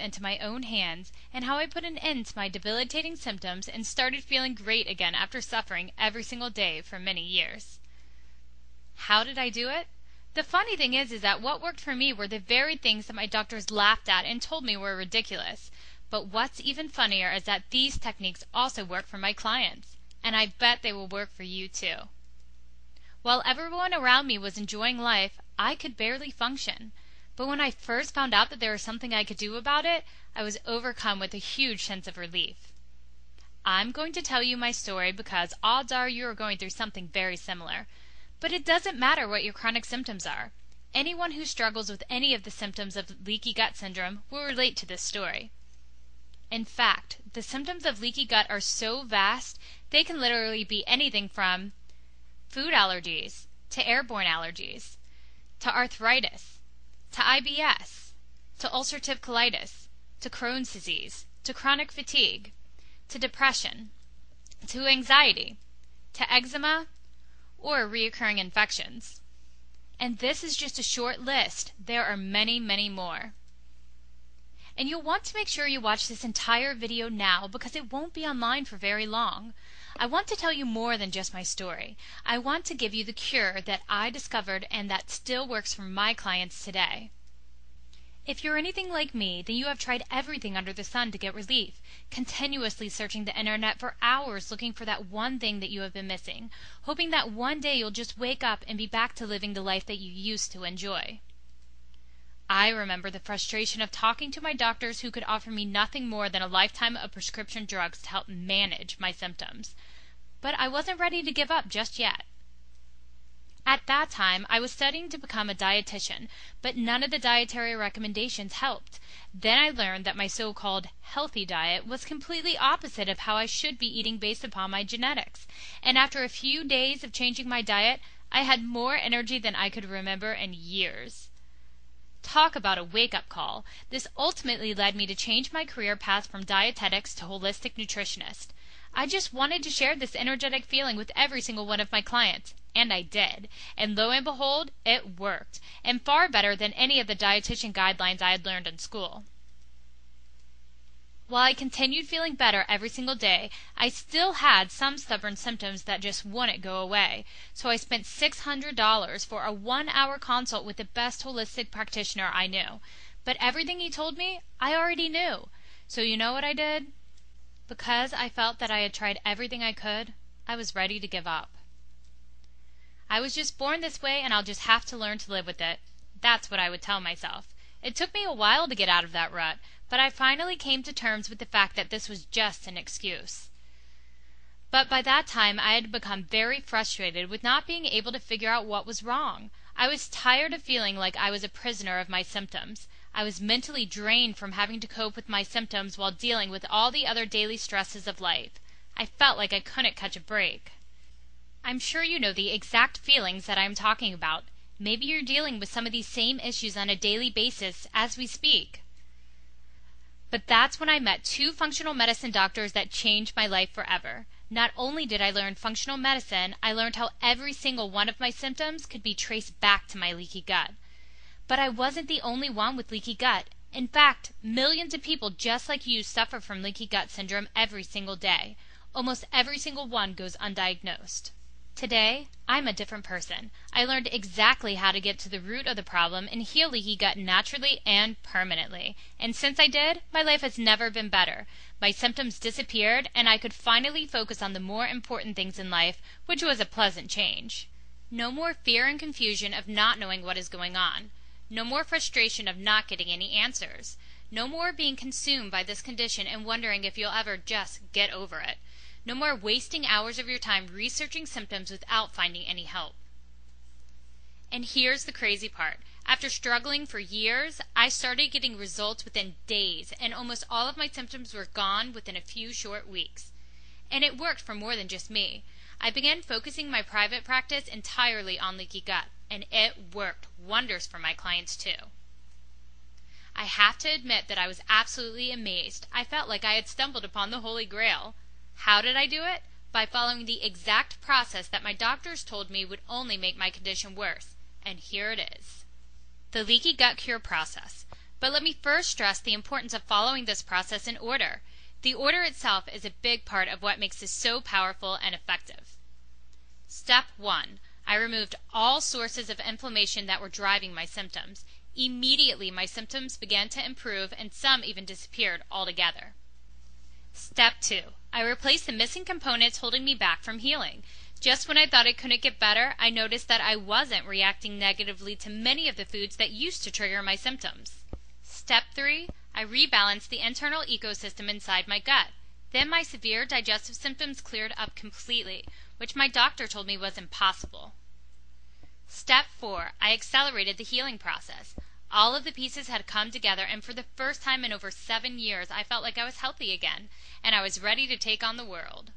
into my own hands and how I put an end to my debilitating symptoms and started feeling great again after suffering every single day for many years. How did I do it? The funny thing is that what worked for me were the very things that my doctors laughed at and told me were ridiculous. But what's even funnier is that these techniques also work for my clients, and I bet they will work for you too. While everyone around me was enjoying life, I could barely function. But when I first found out that there was something I could do about it, I was overcome with a huge sense of relief. I'm going to tell you my story because odds are you are going through something very similar. But it doesn't matter what your chronic symptoms are. Anyone who struggles with any of the symptoms of leaky gut syndrome will relate to this story. In fact, the symptoms of leaky gut are so vast, they can literally be anything from food allergies, to airborne allergies, to arthritis, to IBS, to ulcerative colitis, to Crohn's disease, to chronic fatigue, to depression, to anxiety, to eczema, or recurring infections. And this is just a short list. There are many, many more. And you'll want to make sure you watch this entire video now because it won't be online for very long. I want to tell you more than just my story. I want to give you the cure that I discovered and that still works for my clients today. If you're anything like me, then you have tried everything under the sun to get relief, continuously searching the internet for hours looking for that one thing that you have been missing, hoping that one day you'll just wake up and be back to living the life that you used to enjoy. I remember the frustration of talking to my doctors who could offer me nothing more than a lifetime of prescription drugs to help manage my symptoms. But I wasn't ready to give up just yet. At that time, I was studying to become a dietitian, but none of the dietary recommendations helped. Then I learned that my so-called healthy diet was completely opposite of how I should be eating based upon my genetics. And after a few days of changing my diet, I had more energy than I could remember in years. Talk about a wake-up call. This ultimately led me to change my career path from dietetics to holistic nutritionist. I just wanted to share this energetic feeling with every single one of my clients. And I did. And lo and behold, it worked. And far better than any of the dietitian guidelines I had learned in school. While I continued feeling better every single day, I still had some stubborn symptoms that just wouldn't go away. So I spent $600 for a 1-hour consult with the best holistic practitioner I knew. But everything he told me, I already knew. So you know what I did? Because I felt that I had tried everything I could, I was ready to give up. I was just born this way and I'll just have to learn to live with it. That's what I would tell myself. It took me a while to get out of that rut, but I finally came to terms with the fact that this was just an excuse. But by that time, I had become very frustrated with not being able to figure out what was wrong. I was tired of feeling like I was a prisoner of my symptoms. I was mentally drained from having to cope with my symptoms while dealing with all the other daily stresses of life. I felt like I couldn't catch a break. I'm sure you know the exact feelings that I'm talking about. Maybe you're dealing with some of these same issues on a daily basis as we speak. But that's when I met 2 functional medicine doctors that changed my life forever. Not only did I learn functional medicine, I learned how every single one of my symptoms could be traced back to my leaky gut. But I wasn't the only one with leaky gut. In fact, millions of people just like you suffer from leaky gut syndrome every single day. Almost every single one goes undiagnosed. Today, I'm a different person. I learned exactly how to get to the root of the problem and heal leaky gut naturally and permanently. And since I did, my life has never been better. My symptoms disappeared, and I could finally focus on the more important things in life, which was a pleasant change. No more fear and confusion of not knowing what is going on. No more frustration of not getting any answers. No more being consumed by this condition and wondering if you'll ever just get over it. No more wasting hours of your time researching symptoms without finding any help. And here's the crazy part. After struggling for years, I started getting results within days, and almost all of my symptoms were gone within a few short weeks. And it worked for more than just me. I began focusing my private practice entirely on leaky gut, and it worked wonders for my clients too. I have to admit that I was absolutely amazed. I felt like I had stumbled upon the Holy Grail. How did I do it? By following the exact process that my doctors told me would only make my condition worse. And here it is. The leaky gut cure process. But let me first stress the importance of following this process in order. The order itself is a big part of what makes this so powerful and effective. Step 1. I removed all sources of inflammation that were driving my symptoms. Immediately, my symptoms began to improve and some even disappeared altogether. Step 2. I replaced the missing components holding me back from healing. Just when I thought it couldn't get better, I noticed that I wasn't reacting negatively to many of the foods that used to trigger my symptoms. Step 3. I rebalanced the internal ecosystem inside my gut. Then my severe digestive symptoms cleared up completely, which my doctor told me was impossible. Step 4. I accelerated the healing process. All of the pieces had come together, and for the first time in over 7 years, I felt like I was healthy again, and I was ready to take on the world.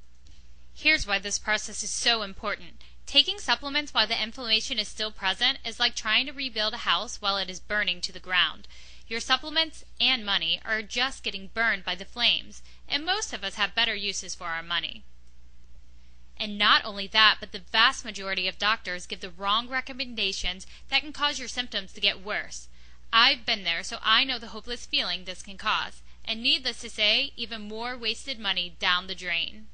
Here's why this process is so important. Taking supplements while the inflammation is still present is like trying to rebuild a house while it is burning to the ground. Your supplements and money are just getting burned by the flames, and most of us have better uses for our money. And not only that, but the vast majority of doctors give the wrong recommendations that can cause your symptoms to get worse. I've been there, so I know the hopeless feeling this can cause, and needless to say, even more wasted money down the drain.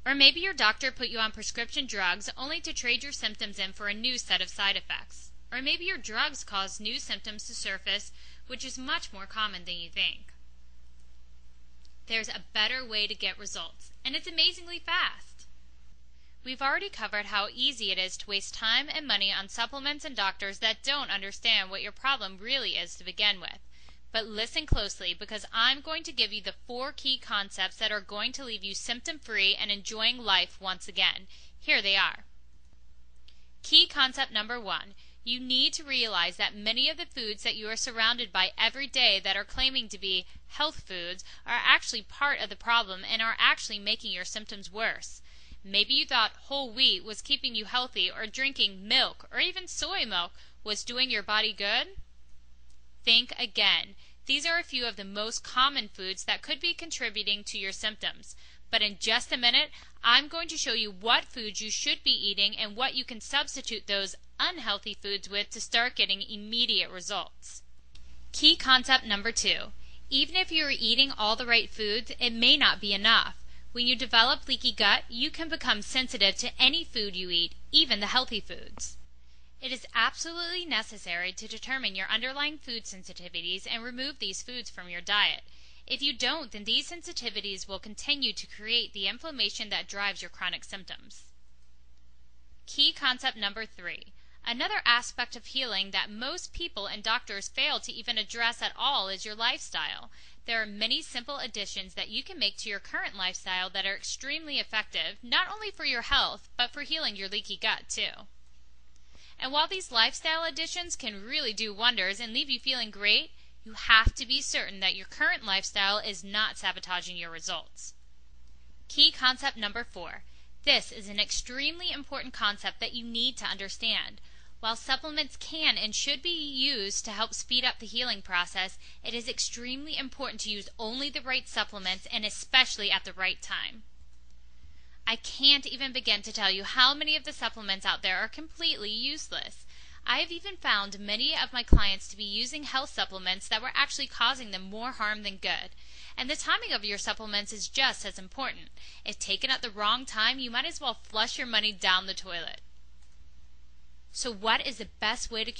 Or maybe your doctor put you on prescription drugs only to trade your symptoms in for a new set of side effects. Or maybe your drugs cause new symptoms to surface, which is much more common than you think. There's a better way to get results, and it's amazingly fast. We've already covered how easy it is to waste time and money on supplements and doctors that don't understand what your problem really is to begin with. But listen closely, because I'm going to give you the 4 key concepts that are going to leave you symptom-free and enjoying life once again. Here they are. Key concept number 1. You need to realize that many of the foods that you are surrounded by every day that are claiming to be health foods are actually part of the problem and are actually making your symptoms worse. Maybe you thought whole wheat was keeping you healthy, or drinking milk or even soy milk was doing your body good. Think again. These are a few of the most common foods that could be contributing to your symptoms. But in just a minute, I'm going to show you what foods you should be eating and what you can substitute those unhealthy foods with to start getting immediate results. Key concept number 2. Even if you're eating all the right foods, it may not be enough. When you develop leaky gut, you can become sensitive to any food you eat, even the healthy foods. It is absolutely necessary to determine your underlying food sensitivities and remove these foods from your diet. If you don't, then these sensitivities will continue to create the inflammation that drives your chronic symptoms. Key concept number 3. Another aspect of healing that most people and doctors fail to even address at all is your lifestyle. There are many simple additions that you can make to your current lifestyle that are extremely effective, not only for your health, but for healing your leaky gut too. And while these lifestyle additions can really do wonders and leave you feeling great, you have to be certain that your current lifestyle is not sabotaging your results. Key concept number 4. This is an extremely important concept that you need to understand. While supplements can and should be used to help speed up the healing process, it is extremely important to use only the right supplements, and especially at the right time. I can't even begin to tell you how many of the supplements out there are completely useless. I have even found many of my clients to be using health supplements that were actually causing them more harm than good. And the timing of your supplements is just as important. If taken at the wrong time, you might as well flush your money down the toilet. So what is the best way to